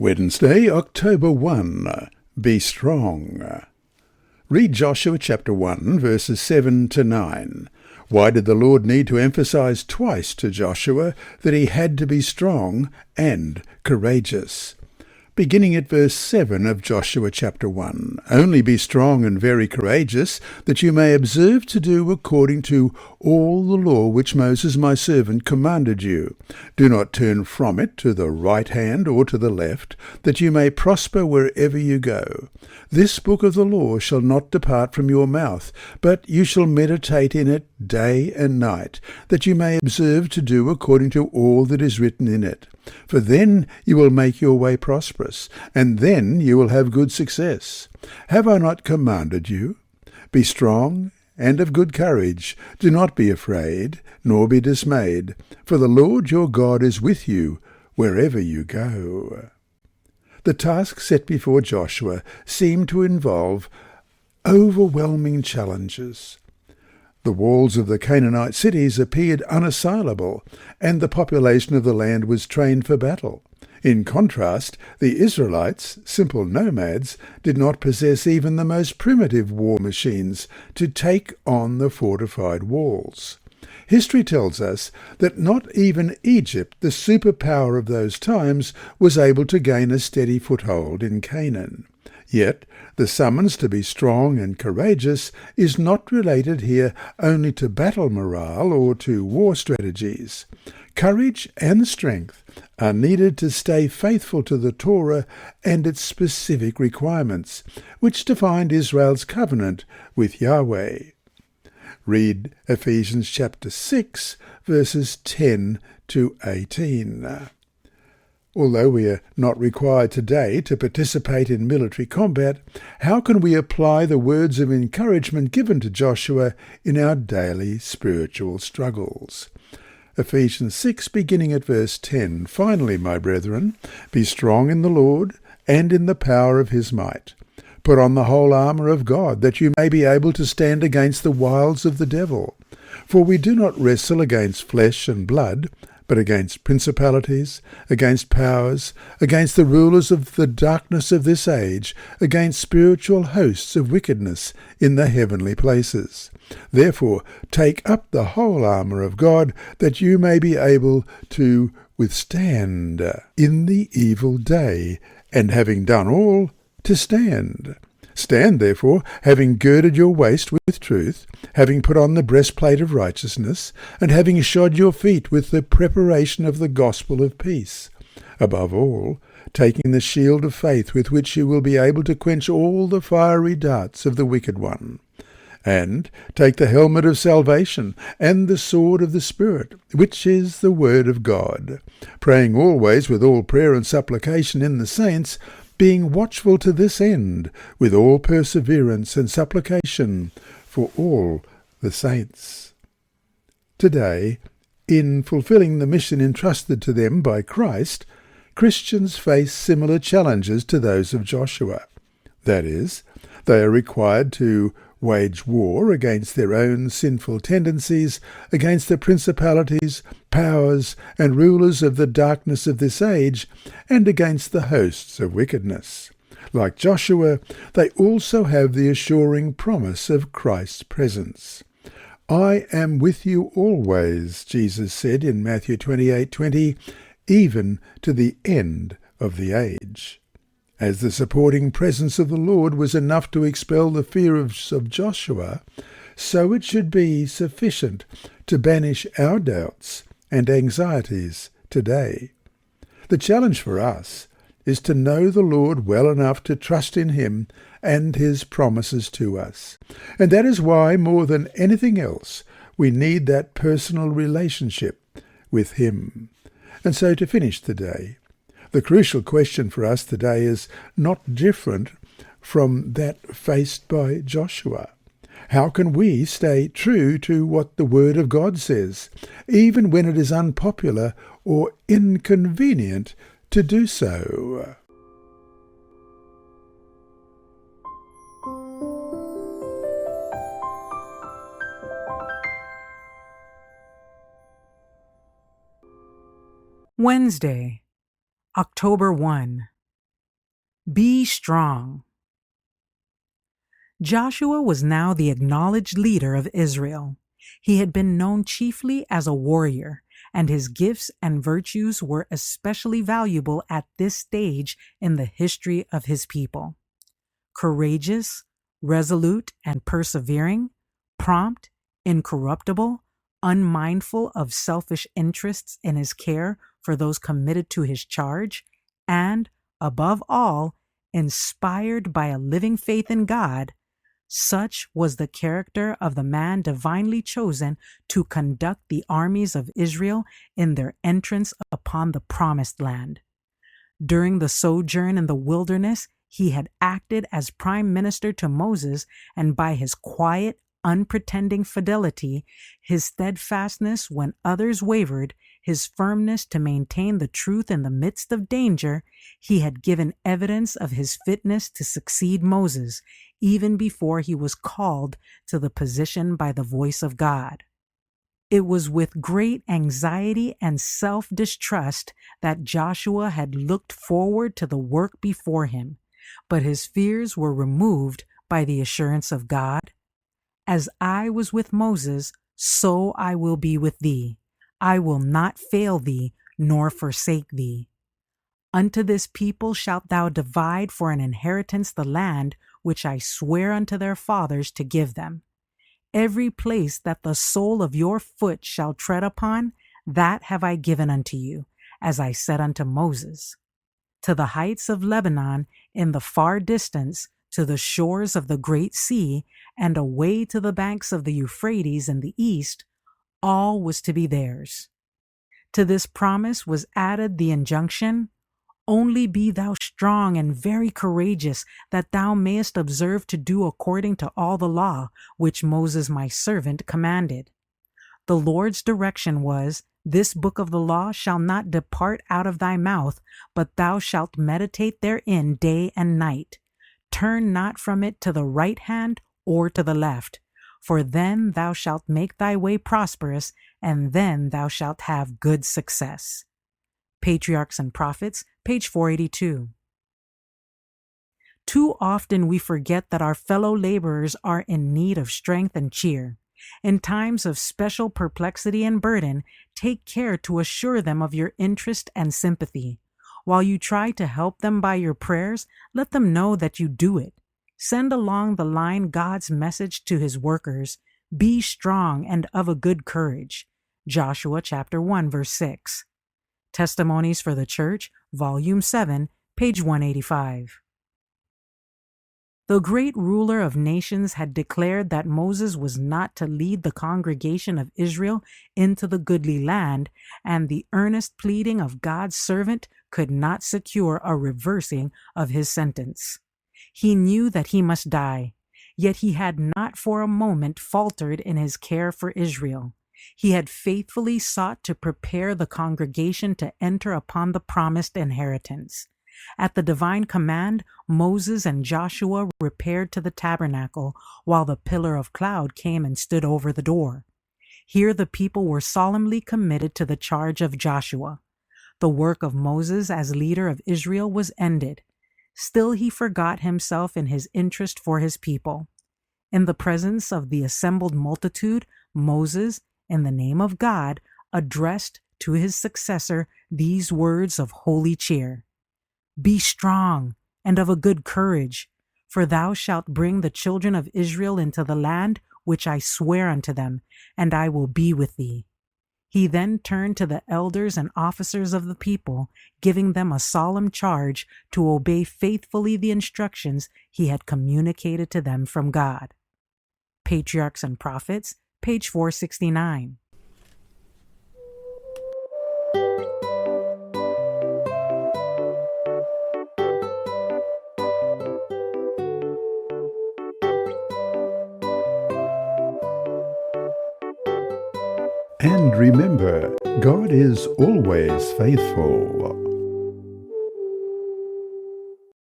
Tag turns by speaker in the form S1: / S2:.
S1: Wednesday, October 1. Be strong. Read Joshua chapter 1, verses 7 to 9. Why did the Lord need to emphasize twice to Joshua that he had to be strong and courageous? Beginning at verse 7 of Joshua chapter 1. Only be strong and very courageous, that you may observe to do according to all the law which Moses my servant commanded you. Do not turn from it to the right hand or to the left, that you may prosper wherever you go. This book of the law shall not depart from your mouth, but you shall meditate in it day and night, that you may observe to do according to all that is written in it. For then you will make your way prosperous, and then you will have good success. Have I not commanded you? Be strong and of good courage. Do not be afraid, nor be dismayed, for the Lord your God is with you wherever you go. The task set before Joshua seemed to involve overwhelming challenges. The walls of the Canaanite cities appeared unassailable, and the population of the land was trained for battle. In contrast, the Israelites, simple nomads, did not possess even the most primitive war machines to take on the fortified walls. History tells us that not even Egypt, the superpower of those times, was able to gain a steady foothold in Canaan. Yet the summons to be strong and courageous is not related here only to battle morale or to war strategies. Courage and strength are needed to stay faithful to the Torah and its specific requirements, which defined Israel's covenant with Yahweh. Read Ephesians chapter 6, verses 10 to 18. Although we are not required today to participate in military combat, how can we apply the words of encouragement given to Joshua in our daily spiritual struggles? Ephesians 6, beginning at verse 10. Finally, my brethren, be strong in the Lord and in the power of his might. Put on the whole armour of God, that you may be able to stand against the wiles of the devil. For we do not wrestle against flesh and blood, but against principalities, against powers, against the rulers of the darkness of this age, against spiritual hosts of wickedness in the heavenly places. Therefore take up the whole armour of God, that you may be able to withstand in the evil day, and having done all, to stand. Stand, therefore, having girded your waist with truth, having put on the breastplate of righteousness, and having shod your feet with the preparation of the gospel of peace. Above all, taking the shield of faith, with which you will be able to quench all the fiery darts of the wicked one. And take the helmet of salvation, and the sword of the Spirit, which is the word of God, praying always with all prayer and supplication in the saints, being watchful to this end, with all perseverance and supplication for all the saints. Today, in fulfilling the mission entrusted to them by Christ, Christians face similar challenges to those of Joshua. That is, they are required to wage war against their own sinful tendencies, against the principalities, powers, and rulers of the darkness of this age, and against the hosts of wickedness. Like Joshua, they also have the assuring promise of Christ's presence. I am with you always, Jesus said in Matthew 28:20, even to the end of the age. As the supporting presence of the Lord was enough to expel the fear of Joshua, so it should be sufficient to banish our doubts and anxieties today. The challenge for us is to know the Lord well enough to trust in him and his promises to us. And that is why, more than anything else, we need that personal relationship with him. And so to finish today, the crucial question for us today is not different from that faced by Joshua. How can we stay true to what the Word of God says, even when it is unpopular or inconvenient to do so?
S2: Wednesday, October 1. Be strong. Joshua was now the acknowledged leader of Israel. He had been known chiefly as a warrior, and his gifts and virtues were especially valuable at this stage in the history of his people. Courageous, resolute, and persevering, prompt, incorruptible, unmindful of selfish interests in his care for those committed to his charge, and, above all, inspired by a living faith in God, such was the character of the man divinely chosen to conduct the armies of Israel in their entrance upon the promised land. During the sojourn in the wilderness, he had acted as prime minister to Moses, and by his quiet, unpretending fidelity, his steadfastness when others wavered, his firmness to maintain the truth in the midst of danger, he had given evidence of his fitness to succeed Moses, even before he was called to the position by the voice of God. It was with great anxiety and self-distrust that Joshua had looked forward to the work before him, but his fears were removed by the assurance of God. As I was with Moses, so I will be with thee. I will not fail thee, nor forsake thee. Unto this people shalt thou divide for an inheritance the land which I swear unto their fathers to give them. Every place that the sole of your foot shall tread upon, that have I given unto you, as I said unto Moses. To the heights of Lebanon, in the far distance, to the shores of the great sea, and away to the banks of the Euphrates in the east, all was to be theirs. To this promise was added the injunction, only be thou strong and very courageous, that thou mayest observe to do according to all the law which Moses my servant commanded. The Lord's direction was, this book of the law shall not depart out of thy mouth, but thou shalt meditate therein day and night. Turn not from it to the right hand or to the left, for then thou shalt make thy way prosperous, and then thou shalt have good success. Patriarchs and Prophets, page 482. Too often we forget that our fellow laborers are in need of strength and cheer. In times of special perplexity and burden, take care to assure them of your interest and sympathy. While you try to help them by your prayers, let them know that you do it. Send along the line God's message to his workers, be strong and of a good courage. Joshua chapter 1, verse 6. Testimonies for the Church, Volume 7, page 185. The great ruler of nations had declared that Moses was not to lead the congregation of Israel into the goodly land, and the earnest pleading of God's servant could not secure a reversing of his sentence. He knew that he must die, yet he had not for a moment faltered in his care for Israel. He had faithfully sought to prepare the congregation to enter upon the promised inheritance. At the divine command, Moses and Joshua repaired to the tabernacle, while the pillar of cloud came and stood over the door. Here the people were solemnly committed to the charge of Joshua. The work of Moses as leader of Israel was ended. Still he forgot himself in his interest for his people. In the presence of the assembled multitude, Moses, in the name of God, addressed to his successor these words of holy cheer. Be strong and of a good courage, for thou shalt bring the children of Israel into the land which I swear unto them, and I will be with thee. He then turned to the elders and officers of the people, giving them a solemn charge to obey faithfully the instructions he had communicated to them from God. Patriarchs and Prophets, page 469.
S1: And remember, God is always faithful.